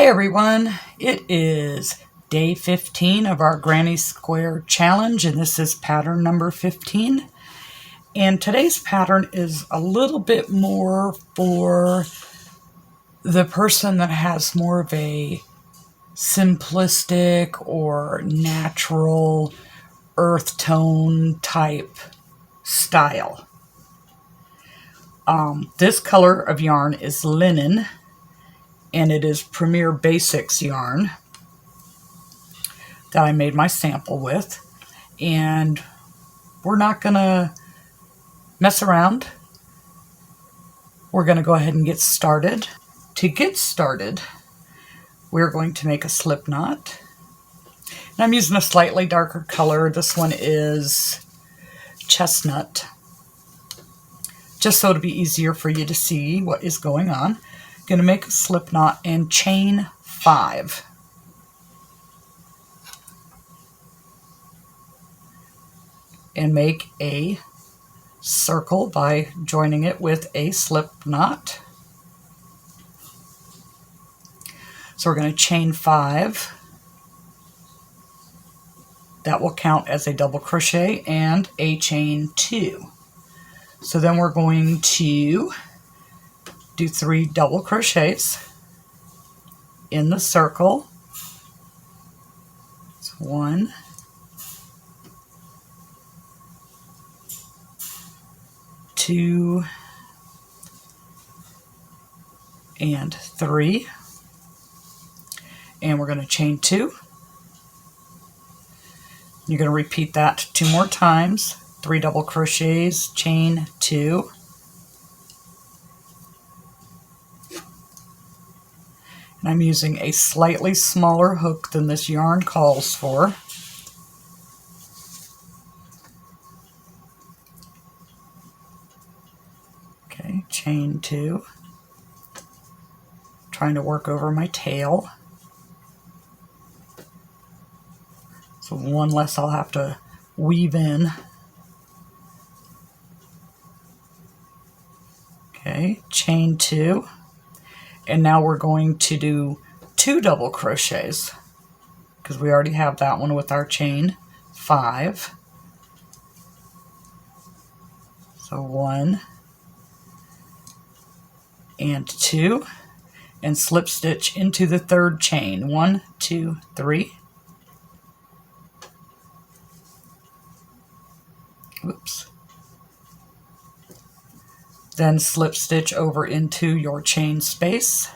Hey everyone, it is day 15 of our Granny Square challenge, and this is pattern number 15. And today's pattern is a little bit more for the person that has more of a simplistic or natural earth tone type style. This color of yarn is linen, and it is Premier Basics yarn that I made my sample with. And we're not going to mess around. We're going to go ahead and get started. To get started, we're going to make a slip knot. And I'm using a slightly darker color. This one is chestnut, just so it'll be easier for you to see what is going on. Going to make a slip knot and chain 5. And make a circle by joining it with a slip knot. So we're going to chain 5. That will count as a double crochet and a chain 2. So then we're going to do 3 double crochets in the circle. So 1, 2, and 3. And we're going to chain 2. You're going to repeat that 2 more times. 3 double crochets, chain 2. And I'm using a slightly smaller hook than this yarn calls for. Okay, chain 2. Trying to work over my tail. So one less I'll have to weave in. Okay, chain 2. And now we're going to do 2 double crochets because we already have that one with our chain 5. So 1 and 2, and slip stitch into the 3rd chain. 1, 2, 3. Oops. Then slip stitch over into your chain space.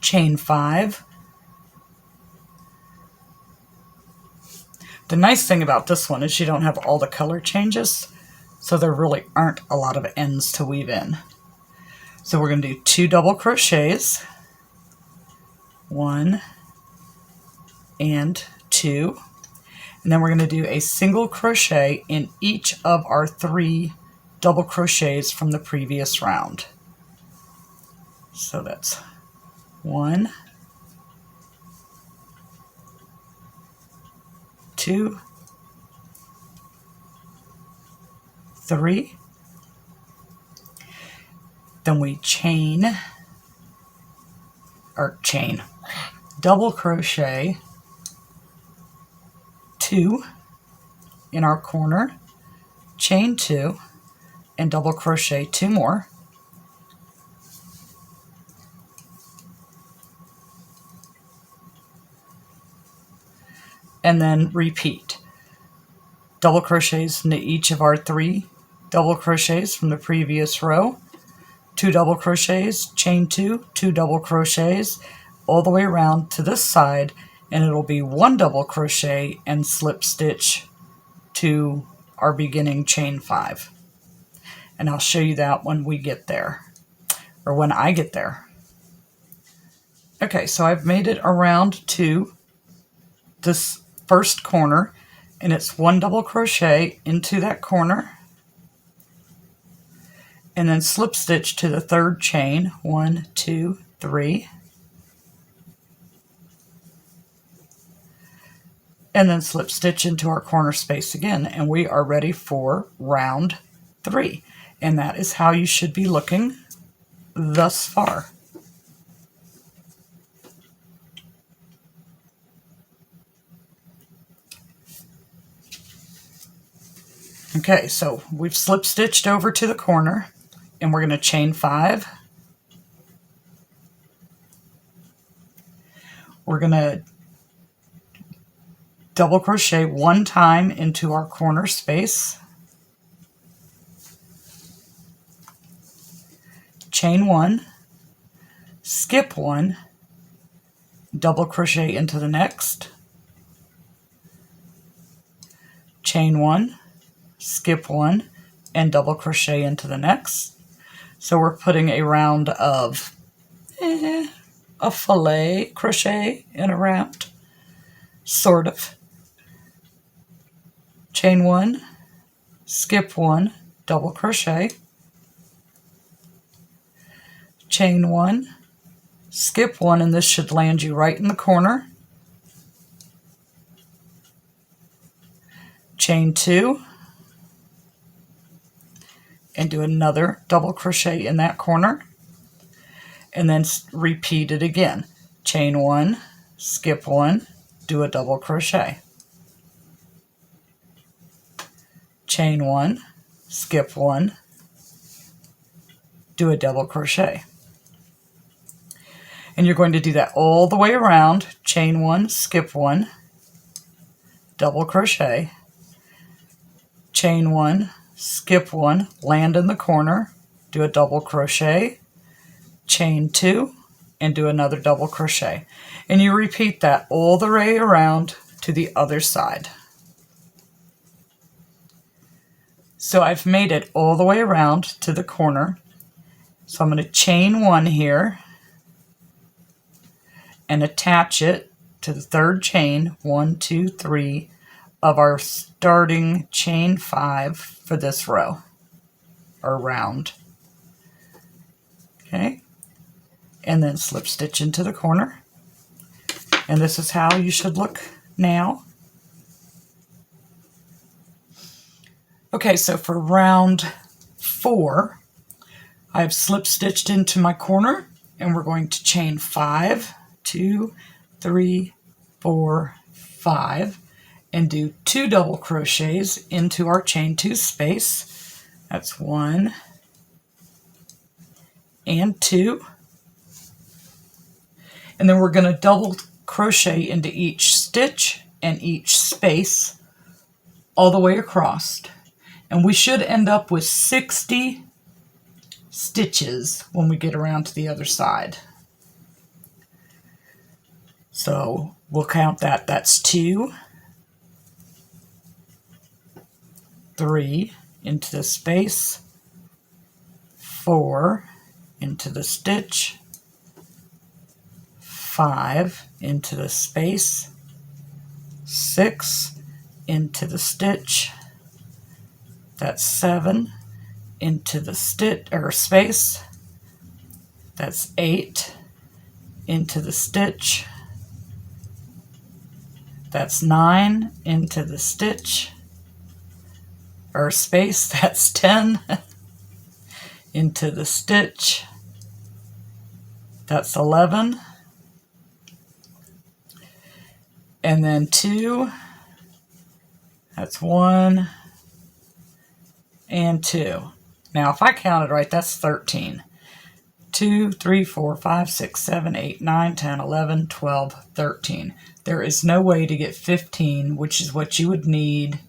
Chain 5. The nice thing about this one is you don't have all the color changes, so there really aren't a lot of ends to weave in. So we're going to do 2 double crochets. 1 and 2. And then we're going to do a single crochet in each of our 3 double crochets from the previous round. So that's 1, 2, 3. Then we double crochet 2 in our corner, chain 2, and double crochet 2 more. And then repeat. Double crochets into each of our 3 double crochets from the previous row. 2 double crochets, chain 2, 2 double crochets, all the way around to this side, and it'll be 1 double crochet and slip stitch to our beginning chain 5. And I'll show you that when we get there, or when I get there. Okay, so I've made it around to this first corner, and it's 1 double crochet into that corner, and then slip stitch to the 3rd chain. 1, 2, 3. And then slip stitch into our corner space again, and we are ready for round 3. And that is how you should be looking thus far. Okay, so we've slip stitched over to the corner, and we're going to chain 5. We're going to double crochet 1 time into our corner space, chain 1, skip 1, double crochet into the next, chain 1, skip 1, and double crochet into the next. So we're putting a round of a fillet crochet in a round, sort of. Chain 1, skip 1, double crochet, chain 1, skip 1, and this should land you right in the corner, chain 2, and do another double crochet in that corner, and then repeat it again. Chain 1, skip 1, do a double crochet. Chain 1, skip 1, do a double crochet. And you're going to do that all the way around. Chain 1, skip 1, double crochet, chain 1, skip 1, land in the corner, do a double crochet, chain 2, and do another double crochet. And you repeat that all the way around to the other side. So I've made it all the way around to the corner. So I'm going to chain 1 here and attach it to the third chain, 1, 2, 3, of our starting chain 5 for this row, or round. Okay, and then slip stitch into the corner. And this is how you should look now. Okay, so for round 4, I've slip stitched into my corner, and we're going to chain 5, 2, 3, 4, 5, and do 2 double crochets into our chain 2 space. That's 1 and 2. And then we're going to double crochet into each stitch and each space all the way across. And we should end up with 60 stitches when we get around to the other side. So we'll count that. That's 2, 3 into the space, 4 into the stitch, 5 into the space, 6 into the stitch, that's 7 into the stitch or space, that's 8 into the stitch, that's 9 into the stitch or space, that's 10 into the stitch, that's 11, and then 2, that's 1 and 2. Now if I counted right, that's 13. 2, 3, 4, 5, 6, 7, 8, 9, 10, 11, 12, 13. There is no way to get 15, which is what you would need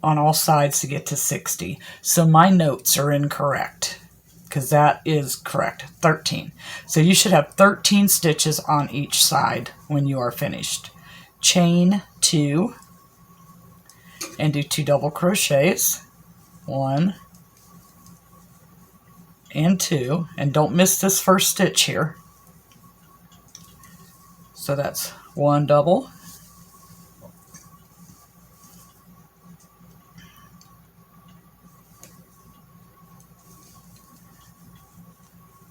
on all sides to get to 60. So my notes are incorrect, because that is correct, 13. So you should have 13 stitches on each side when you are finished. Chain 2 and do 2 double crochets, 1 and 2, and don't miss this first stitch here. So that's 1 double,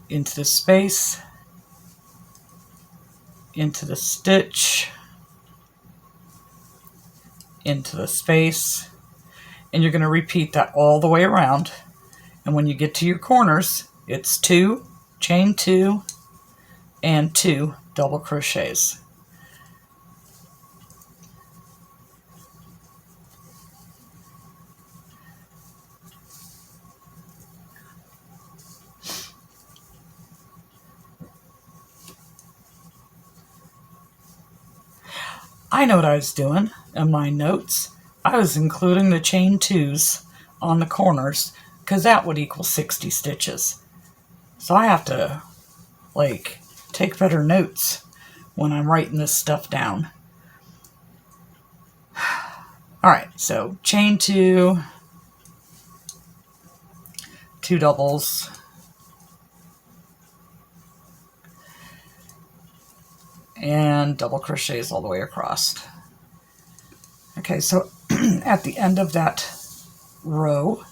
into the space, into the stitch, into the space, and you're going to repeat that all the way around. And when you get to your corners, it's 2, chain 2, and 2 double crochets. I know what I was doing in my notes. I was including the chain 2s on the corners because that would equal 60 stitches. So I have to like take better notes when I'm writing this stuff down. Alright, so chain 2, 2 doubles, and double crochets all the way across. Okay, so at the end of that row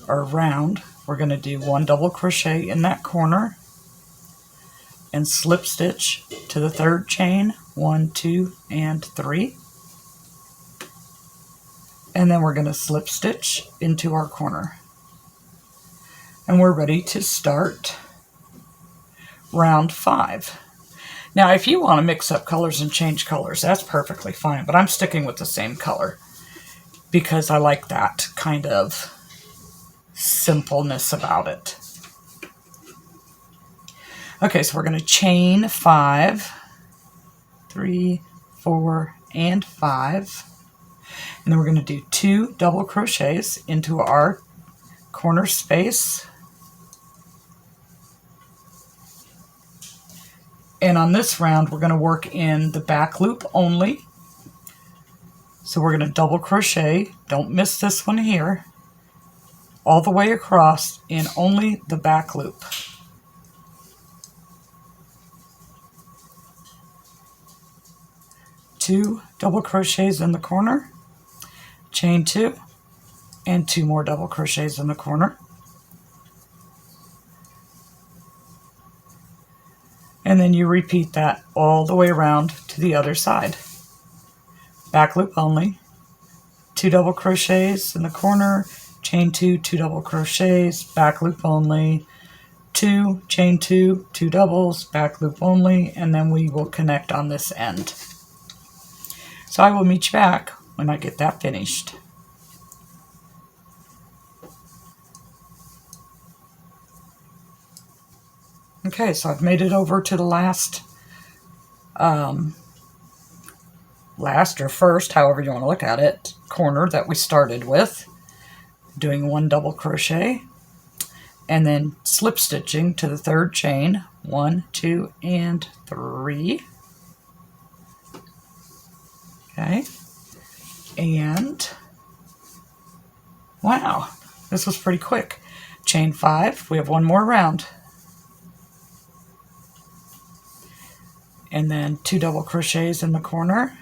or round, we're going to do 1 double crochet in that corner and slip stitch to the 3rd chain, 1, 2, and 3. And then we're going to slip stitch into our corner. And we're ready to start round 5. Now, if you want to mix up colors and change colors, that's perfectly fine, but I'm sticking with the same color because I like that kind of simpleness about it. Okay, so we're going to chain 5, 3, 4, and 5, and then we're going to do 2 double crochets into our corner space. And on this round, we're going to work in the back loop only. So we're going to double crochet, don't miss this one here, all the way across in only the back loop. Two double crochets in the corner, chain 2, and 2 more double crochets in the corner. And then you repeat that all the way around to the other side. Back loop only, 2 double crochets in the corner, chain 2, 2 double crochets, back loop only, 2, chain 2, 2 doubles, back loop only, and then we will connect on this end. So I will meet you back when I get that finished. Okay, so I've made it over to the last or first, however you want to look at it, corner that we started with, doing 1 double crochet, and then slip stitching to the 3rd chain, 1, 2, and 3. Okay, and wow, this was pretty quick. Chain 5, we have 1 more round. And then 2 double crochets in the corner.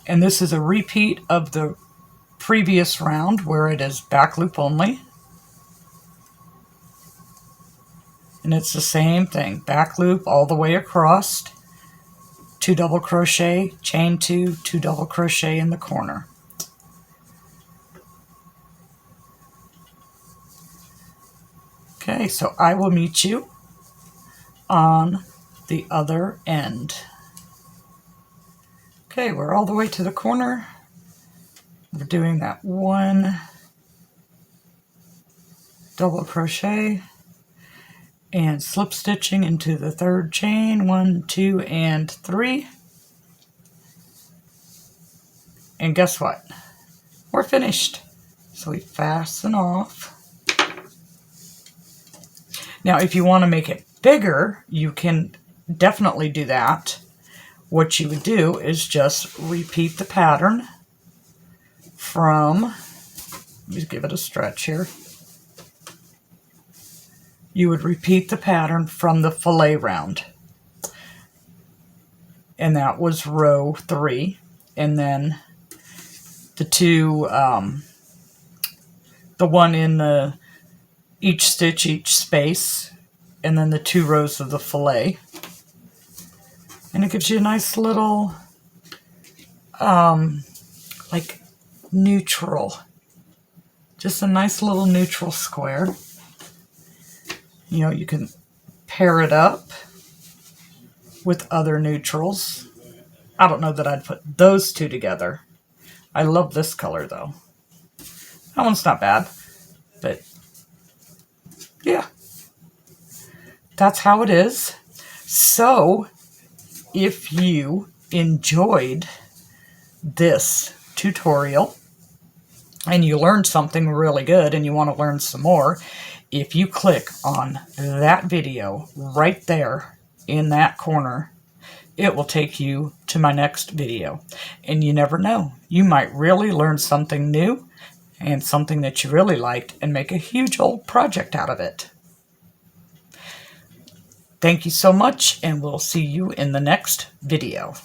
And this is a repeat of the previous round where it is back loop only. And it's the same thing, back loop all the way across, 2 double crochet, chain 2, 2 double crochet in the corner. Okay, so I will meet you on the other end. Okay, we're all the way to the corner. We're doing that 1 double crochet and slip stitching into the 3rd chain, 1, 2, and 3. And guess what? We're finished. So we fasten off. Now, if you want to make it bigger, you can definitely do that. What you would do is just repeat the pattern from, let me give it a stretch here. You would repeat the pattern from the fillet round. And that was row 3. And then the 2, the one in the each stitch, each space, and then the 2 rows of the fillet. And it gives you a nice little like neutral. Just a nice little neutral square. You know, you can pair it up with other neutrals. I don't know that I'd put those two together. I love this color though. That one's not bad, but yeah, that's how it is. So if you enjoyed this tutorial and you learned something really good and you want to learn some more, if you click on that video right there in that corner, it will take you to my next video. And you never know, you might really learn something new and something that you really liked and make a huge old project out of it. Thank you so much, and we'll see you in the next video.